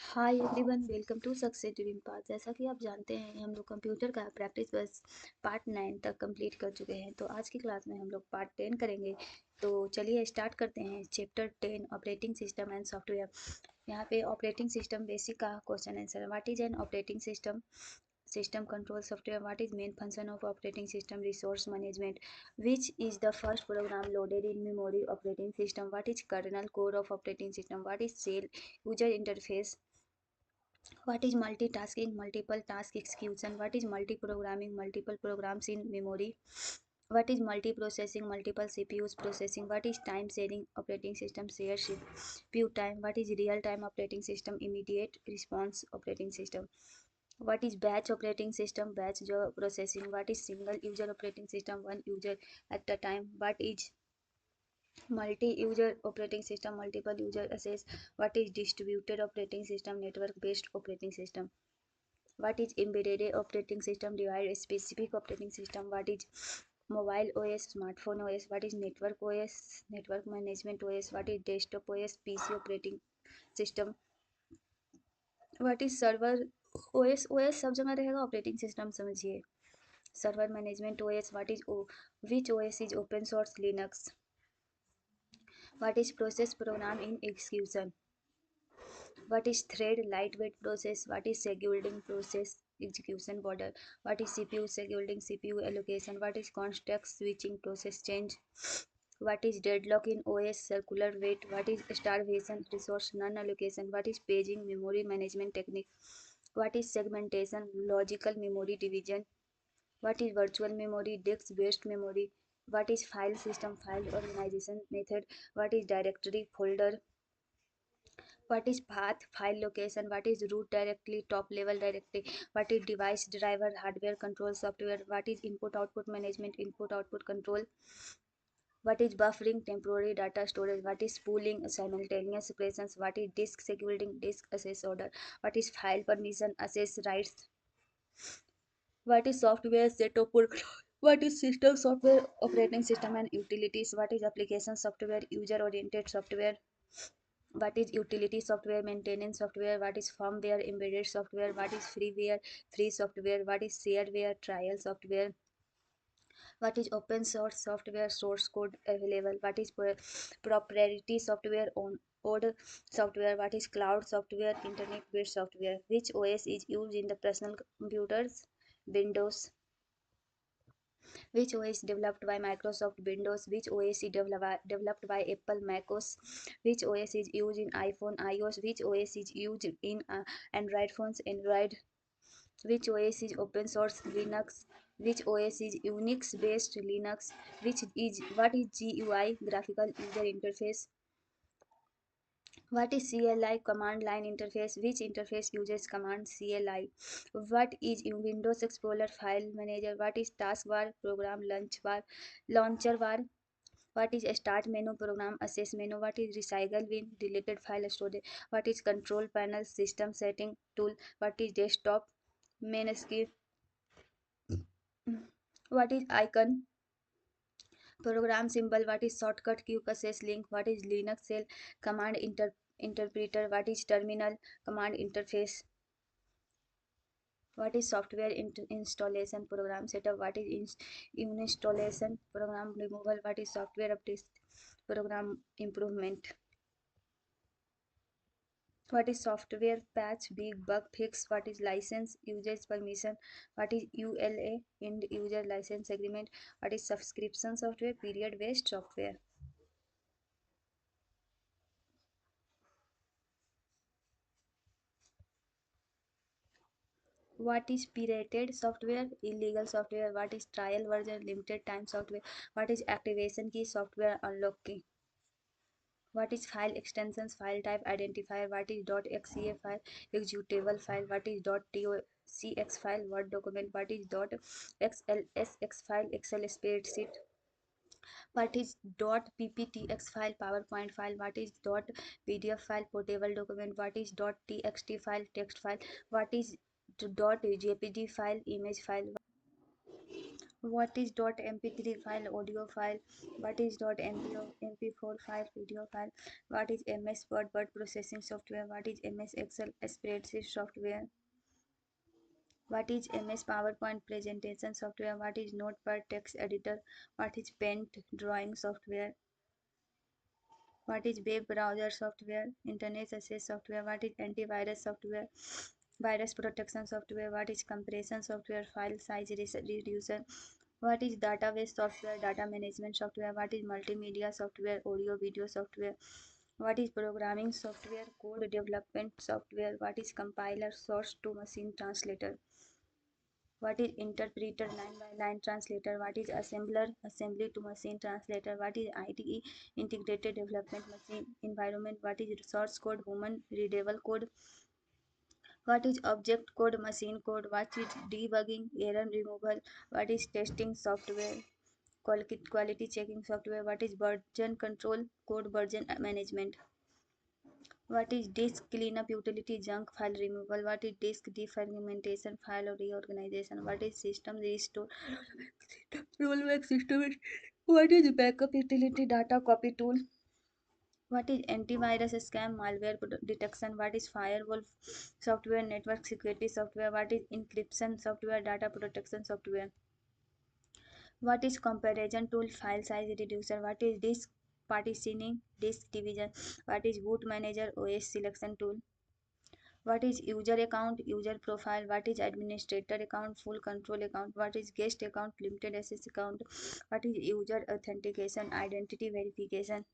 Hi everyone, welcome to success dream path. जैसा कि आप जानते हैं, हम लोग कंप्यूटर का प्रैक्टिस बस पार्ट 9 तक कंप्लीट कर चुके हैं। तो आज की क्लास में हम लोग पार्ट 10 करेंगे। तो चलिए स्टार्ट करते हैं। Chapter 10 operating system and software. यहाँ पे ऑपरेटिंग सिस्टम बेसिक का question answer. What is an operating system? System control software. What is main function of operating system? Resource management. Which is the first program loaded in memory? Operating system. What is kernel core of operating system? What is shell? User interface. What is multitasking? Multiple task execution. What is multi-programming? Multiple programs in memory. What is multiprocessing? Multiple CPUs processing. What is time sharing operating system? Share CPU time. What is real-time operating system? Immediate response operating system. What is batch operating system? Batch job processing. What is single user operating system? One user at a time. What is multi-user operating system? Multiple user access. What is distributed operating system? Network-based operating system. What is embedded operating system? Device specific operating system. What is mobile OS, smartphone OS? What is network OS, network management OS? What is desktop OS, PC operating system? What is server OS? OS सब जगह रहेगा, operating system समझिए. Server management OS. What is which OS is open source? Linux. What is process program in execution? What is thread lightweight process? What is scheduling process execution border? What is CPU scheduling, CPU allocation? What is context switching process change? What is deadlock in OS circular wait? What is starvation resource non allocation? What is paging memory management technique? What is segmentation logical memory division? What is virtual memory disk based memory? What is file system file organization method? What is directory folder? What is path file location? What is root directory top level directory? What is device driver hardware control software? What is input output management input output control? What is buffering temporary data storage? What is pooling simultaneous operations? What is disk scheduling disk access order? What is file permission access rights? What is software setup? What is system software operating system and utilities? What is application software user oriented software? What is utility software maintenance software? What is firmware embedded software? What is freeware free software? What is shareware trial software? What is open source software source code available? What is proprietary software on old software? What is cloud software internet based software? Which OS is used in the personal computers? Windows. Which OS developed by Microsoft Windows? Which OS is developed by Apple macOS? Which OS is used in iPhone iOS? Which OS is used in Android phones Android? Which OS is open source Linux? Which OS is Unix based Linux? What is GUI graphical user interface? What is CLI command line interface? Which interface uses command CLI? What is Windows Explorer file manager? What is taskbar program launcher bar? What is start menu program access menu? What is recycle bin deleted file storage? What is control panel system setting tool? What is desktop main screen? What is icon program symbol? What is shortcut quick access link? What is Linux shell command interpreter? What is terminal command interface? What is software installation program setup? What is installation program removal? What is software update program improvement? What is software patch big bug fix? What is license usage permission? What is ULA end user license agreement? What is subscription software period based software? What is pirated software? Illegal software. What is trial version? Limited time software. What is activation key? Software unlock key. What is file extensions? File type identifier. What is .exe file? Executable file. What is .docx file? Word document. What is .xlsx file? Excel spreadsheet. What is .pptx file? PowerPoint file. What is .pdf file? Portable document. What is .txt file? Text file. What is .jpg file? Image file. What is .mp3 file, audio file? What is .mp4 file, video file? What is MS Word processing software? What is MS Excel spreadsheet software? What is MS PowerPoint presentation software? What is Notepad text editor? What is Paint drawing software? What is web browser software? Internet access software? What is antivirus software? Virus protection software? What is compression software? File size reducer? What is database software? Data management software? What is multimedia software? Audio video software? What is programming software? Code development software? What is compiler? Source to machine translator? What is interpreter? Line by line translator? What is assembler? Assembly to machine translator? What is IDE? Integrated development machine environment? What is source code? Human readable code? What is object code? Machine code? What is debugging? Error removal? What is testing software? Quality checking software? What is version control? Code version management? What is disk cleanup utility? Junk file removal? What is disk defragmentation? File reorganization? What is system restore? Rollback system? What is backup utility? Data copy tool? What is antivirus scam malware detection? What is firewall software? Network security software? What is encryption software? Data protection software? What is comparison tool? File size reducer? What is disk partitioning? Disk division? What is boot manager? OS selection tool? What is user account? User profile? What is administrator account? Full control account? What is guest account? Limited access account? What is user authentication? Identity verification?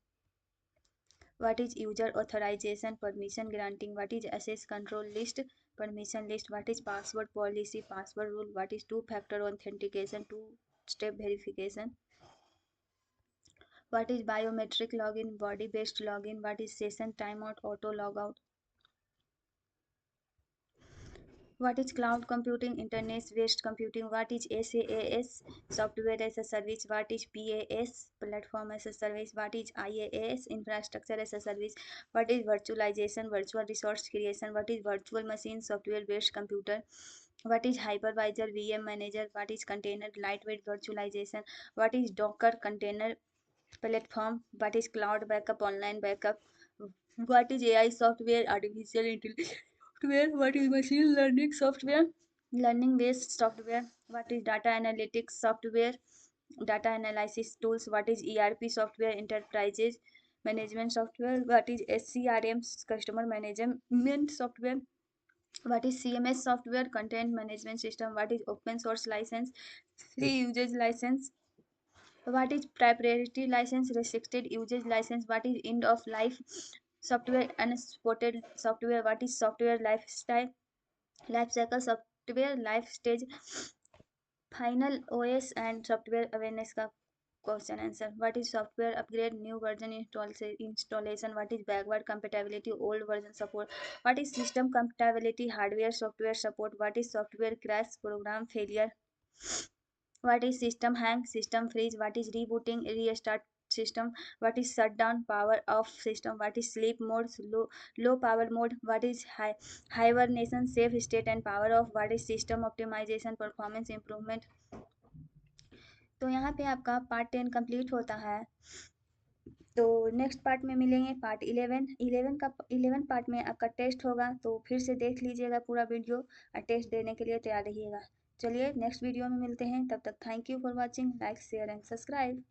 What is user authorization? Permission granting? What is access control list? Permission list? What is password policy? Password rule? What is two-factor authentication? Two-step verification? What is biometric login? Body-based login? What is session timeout? Auto logout? What is cloud computing? Internet-based computing? What is SaaS? Software as a service? What is PaaS? Platform as a service? What is IaaS? Infrastructure as a service? What is virtualization? Virtual resource creation? What is virtual machine? Software-based computer? What is hypervisor? VM manager? What is container? Lightweight virtualization? What is Docker container platform? What is cloud backup? Online backup? What is AI software? Artificial intelligence software? What is machine learning software? Learning based software? What is data analytics software? Data analysis tools? What is ERP software? Enterprises management software? What is SCRM? Customer management software? What is CMS software? Content management system? What is open source license? Free usage license? What is proprietary license? Restricted usage license? What is end of life software? Unsupported software? What is software lifestyle? Life cycle software? Life stage? Final OS and software awareness का question answer. What is software upgrade? New version installation? What is backward compatibility? Old version support? What is system compatibility? Hardware software support? What is software crash? Program failure? What is system hang? System freeze? What is rebooting? Restart system? What is shutdown? Power off system? What is sleep mode? Low power mode? What is hibernation? Safe state and power off? What is system optimization? Performance improvement? तो यहाँ पे आपका part 10 complete होता है। तो next part में मिलेंगे part 11। 11 part में आपका टेस्ट होगा, तो फिर से देख लीजिएगा पूरा वीडियो और टेस्ट देने के लिए तैयार रहिएगा। चलिए नेक्स्ट वीडियो में मिलते हैं, तब तक thank you for watching. Like share and subscribe.